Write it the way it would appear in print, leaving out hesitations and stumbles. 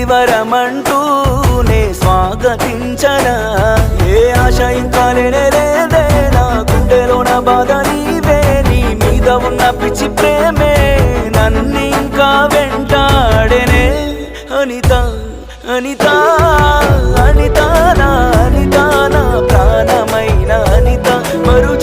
వరమంటూ నే స్వాగతించనా ఏ ఆశ ఇంకా లేదే నా గుండెలోన బాధ నీవే నీ మీద ఉన్న పిచ్చి ప్రేమే నన్నింకా వెంటాడేనే అనిత అనిత అనిత నా ప్రాణమైన అనిత మరు